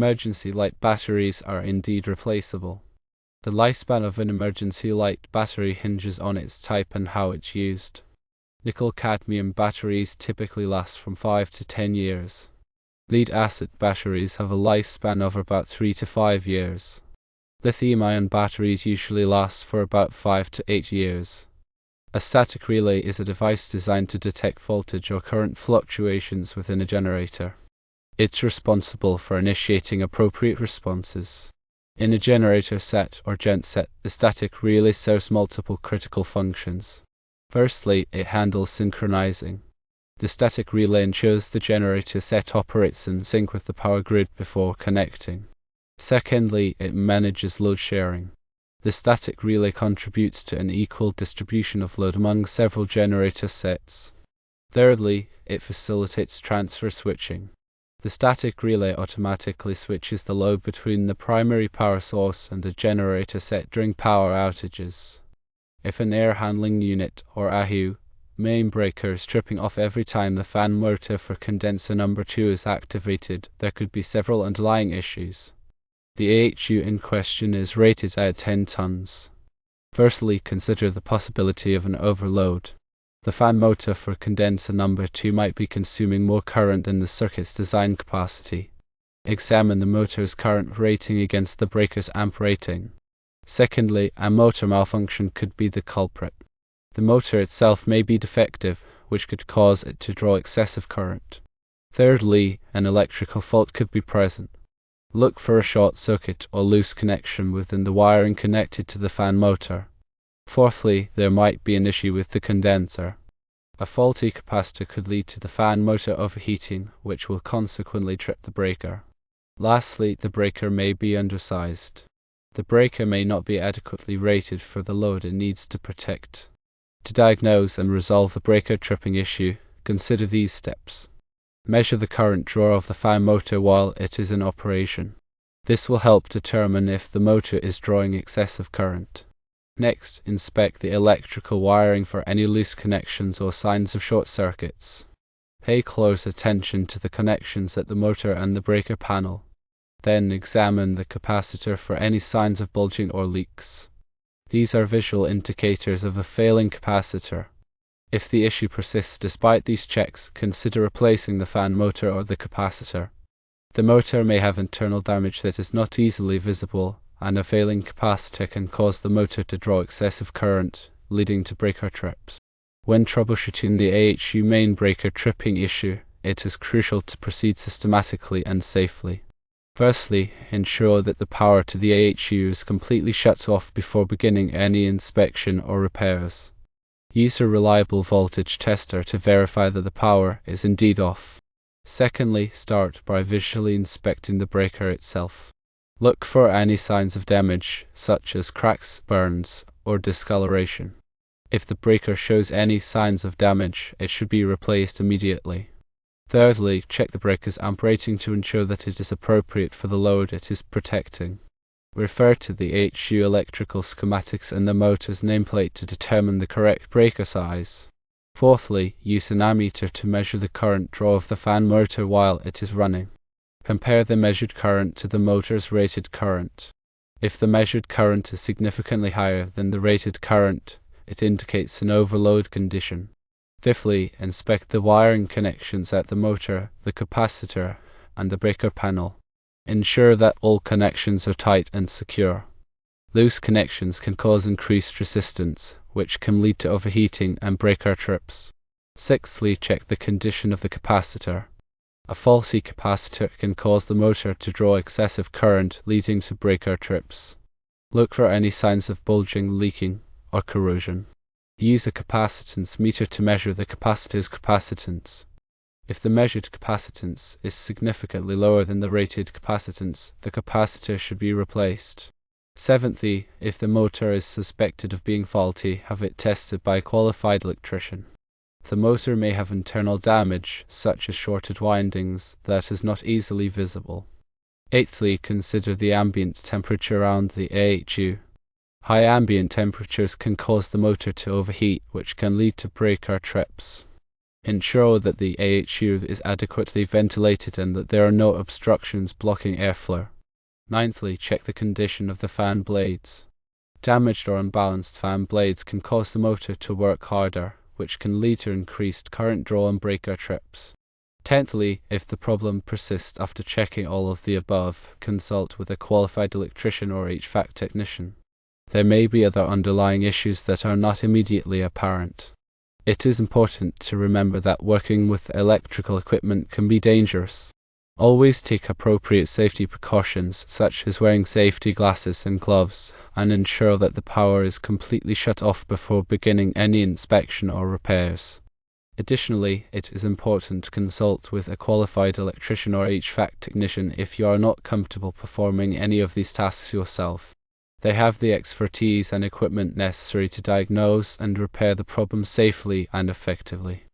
Emergency light batteries are indeed replaceable. The lifespan of an emergency light battery hinges on its type and how it's used. Nickel-cadmium batteries typically last from 5 to 10 years. Lead-acid batteries have a lifespan of about 3 to 5 years. Lithium-ion batteries usually last for about 5 to 8 years. A static relay is a device designed to detect voltage or current fluctuations within a generator. It's responsible for initiating appropriate responses. In a generator set or genset, the static relay serves multiple critical functions. Firstly, it handles synchronizing. The static relay ensures the generator set operates in sync with the power grid before connecting. Secondly, it manages load sharing. The static relay contributes to an equal distribution of load among several generator sets. Thirdly, it facilitates transfer switching. The static relay automatically switches the load between the primary power source and the generator set during power outages. If an air handling unit, or AHU, main breaker is tripping off every time the fan motor for condenser number 2 is activated, there could be several underlying issues. The AHU in question is rated at 10 tons. Firstly, consider the possibility of an overload. The fan motor for condenser number 2 might be consuming more current than the circuit's design capacity. Examine the motor's current rating against the breaker's amp rating. Secondly, a motor malfunction could be the culprit. The motor itself may be defective, which could cause it to draw excessive current. Thirdly, an electrical fault could be present. Look for a short circuit or loose connection within the wiring connected to the fan motor. Fourthly, there might be an issue with the condenser. A faulty capacitor could lead to the fan motor overheating, which will consequently trip the breaker. Lastly, the breaker may be undersized. The breaker may not be adequately rated for the load it needs to protect. To diagnose and resolve the breaker tripping issue, consider these steps. Measure the current draw of the fan motor while it is in operation. This will help determine if the motor is drawing excessive current. Next, inspect the electrical wiring for any loose connections or signs of short circuits. Pay close attention to the connections at the motor and the breaker panel. Then examine the capacitor for any signs of bulging or leaks. These are visual indicators of a failing capacitor. If the issue persists despite these checks, consider replacing the fan motor or the capacitor. The motor may have internal damage that is not easily visible, and a failing capacitor can cause the motor to draw excessive current, leading to breaker trips. When troubleshooting the AHU main breaker tripping issue, it is crucial to proceed systematically and safely. Firstly, ensure that the power to the AHU is completely shut off before beginning any inspection or repairs. Use a reliable voltage tester to verify that the power is indeed off. Secondly, start by visually inspecting the breaker itself. Look for any signs of damage, such as cracks, burns, or discoloration. If the breaker shows any signs of damage, it should be replaced immediately. Thirdly, check the breaker's amp rating to ensure that it is appropriate for the load it is protecting. Refer to the AHU electrical schematics and the motor's nameplate to determine the correct breaker size. Fourthly, use an ammeter to measure the current draw of the fan motor while it is running. Compare the measured current to the motor's rated current. If the measured current is significantly higher than the rated current, it indicates an overload condition. Fifthly, inspect the wiring connections at the motor, the capacitor, and the breaker panel. Ensure that all connections are tight and secure. Loose connections can cause increased resistance, which can lead to overheating and breaker trips. Sixthly, check the condition of the capacitor. A faulty capacitor can cause the motor to draw excessive current, leading to breaker trips. Look for any signs of bulging, leaking, or corrosion. Use a capacitance meter to measure the capacitor's capacitance. If the measured capacitance is significantly lower than the rated capacitance, the capacitor should be replaced. Seventhly, if the motor is suspected of being faulty, have it tested by a qualified electrician. The motor may have internal damage, such as shorted windings, that is not easily visible. Eighthly, consider the ambient temperature around the AHU. High ambient temperatures can cause the motor to overheat, which can lead to breaker trips. Ensure that the AHU is adequately ventilated and that there are no obstructions blocking airflow. Ninthly, check the condition of the fan blades. Damaged or unbalanced fan blades can cause the motor to work harder, which can lead to increased current draw and breaker trips. Tenthly, if the problem persists after checking all of the above, consult with a qualified electrician or HVAC technician. There may be other underlying issues that are not immediately apparent. It is important to remember that working with electrical equipment can be dangerous. Always take appropriate safety precautions, such as wearing safety glasses and gloves, and ensure that the power is completely shut off before beginning any inspection or repairs. Additionally, it is important to consult with a qualified electrician or HVAC technician if you are not comfortable performing any of these tasks yourself. They have the expertise and equipment necessary to diagnose and repair the problem safely and effectively.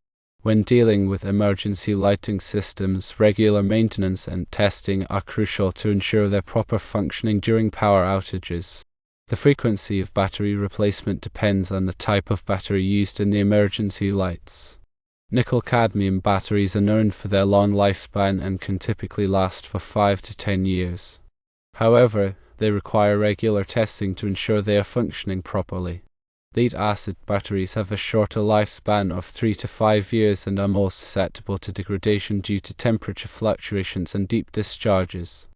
When dealing with emergency lighting systems, regular maintenance and testing are crucial to ensure their proper functioning during power outages. The frequency of battery replacement depends on the type of battery used in the emergency lights. Nickel-cadmium batteries are known for their long lifespan and can typically last for 5 to 10 years. However, they require regular testing to ensure they are functioning properly. Lead-acid batteries have a shorter lifespan of 3 to 5 years and are more susceptible to degradation due to temperature fluctuations and deep discharges.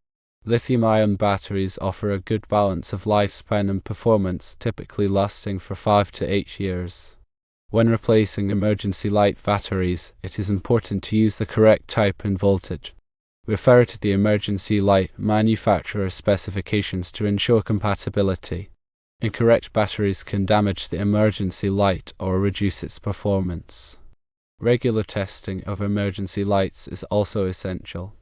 Lithium-ion batteries offer a good balance of lifespan and performance, typically lasting for 5 to 8 years. When replacing emergency light batteries, it is important to use the correct type and voltage. Refer to the emergency light manufacturer specifications to ensure compatibility. Incorrect batteries can damage the emergency light or reduce its performance. Regular testing of emergency lights is also essential.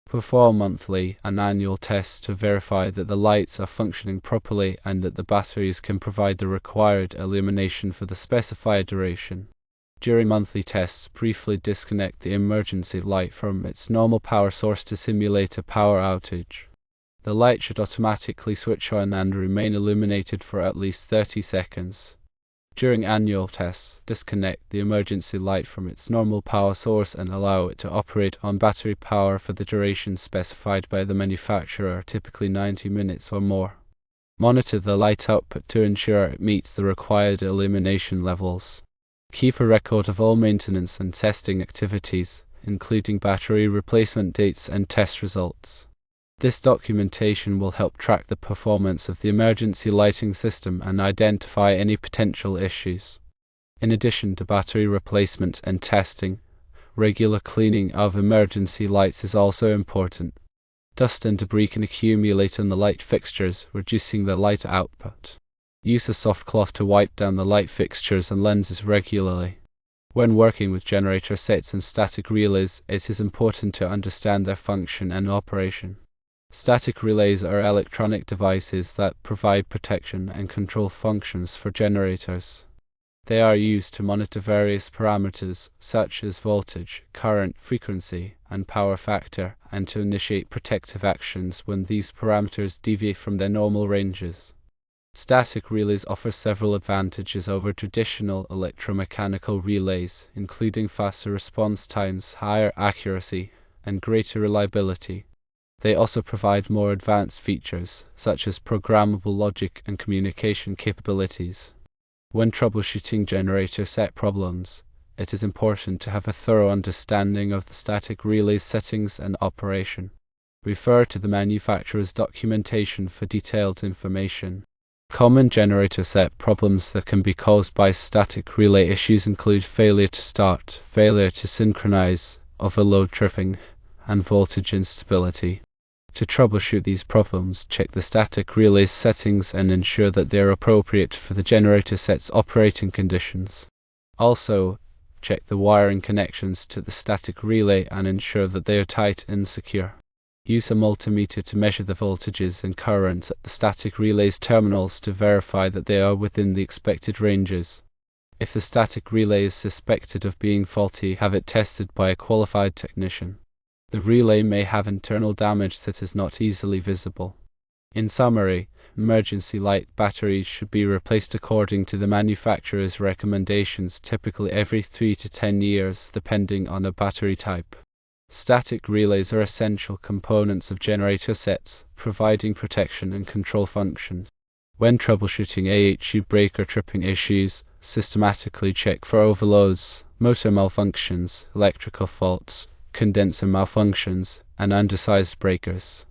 Perform monthly and annual tests to verify that the lights are functioning properly and that the batteries can provide the required illumination for the specified duration. During monthly tests, briefly disconnect the emergency light from its normal power source to simulate a power outage. The light should automatically switch on and remain illuminated for at least 30 seconds. During annual tests, disconnect the emergency light from its normal power source and allow it to operate on battery power for the duration specified by the manufacturer, typically 90 minutes or more. Monitor the light output to ensure it meets the required illumination levels. Keep a record of all maintenance and testing activities, including battery replacement dates and test results. This documentation will help track the performance of the emergency lighting system and identify any potential issues. In addition to battery replacement and testing, regular cleaning of emergency lights is also important. Dust and debris can accumulate on the light fixtures, reducing the light output. Use a soft cloth to wipe down the light fixtures and lenses regularly. When working with generator sets and static relays, it is important to understand their function and operation. Static relays are electronic devices that provide protection and control functions for generators. They are used to monitor various parameters such as voltage, current, frequency, and power factor, and to initiate protective actions when these parameters deviate from their normal ranges. Static relays offer several advantages over traditional electromechanical relays, including faster response times, higher accuracy, and greater reliability. They also provide more advanced features, such as programmable logic and communication capabilities. When troubleshooting generator set problems, it is important to have a thorough understanding of the static relay's settings and operation. Refer to the manufacturer's documentation for detailed information. Common generator set problems that can be caused by static relay issues include failure to start, failure to synchronize, overload tripping, and voltage instability. To troubleshoot these problems, check the static relay's settings and ensure that they are appropriate for the generator set's operating conditions. Also, check the wiring connections to the static relay and ensure that they are tight and secure. Use a multimeter to measure the voltages and currents at the static relay's terminals to verify that they are within the expected ranges. If the static relay is suspected of being faulty, have it tested by a qualified technician. The relay may have internal damage that is not easily visible. In summary, emergency light batteries should be replaced according to the manufacturer's recommendations, typically every 3 to 10 years, depending on the battery type. Static relays are essential components of generator sets, providing protection and control functions. When troubleshooting AHU breaker tripping issues, systematically check for overloads, motor malfunctions, electrical faults, condenser malfunctions, and undersized breakers.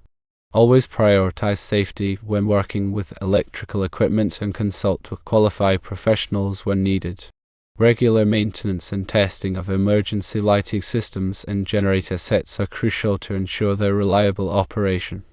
Always prioritize safety when working with electrical equipment and consult with qualified professionals when needed. Regular maintenance and testing of emergency lighting systems and generator sets are crucial to ensure their reliable operation.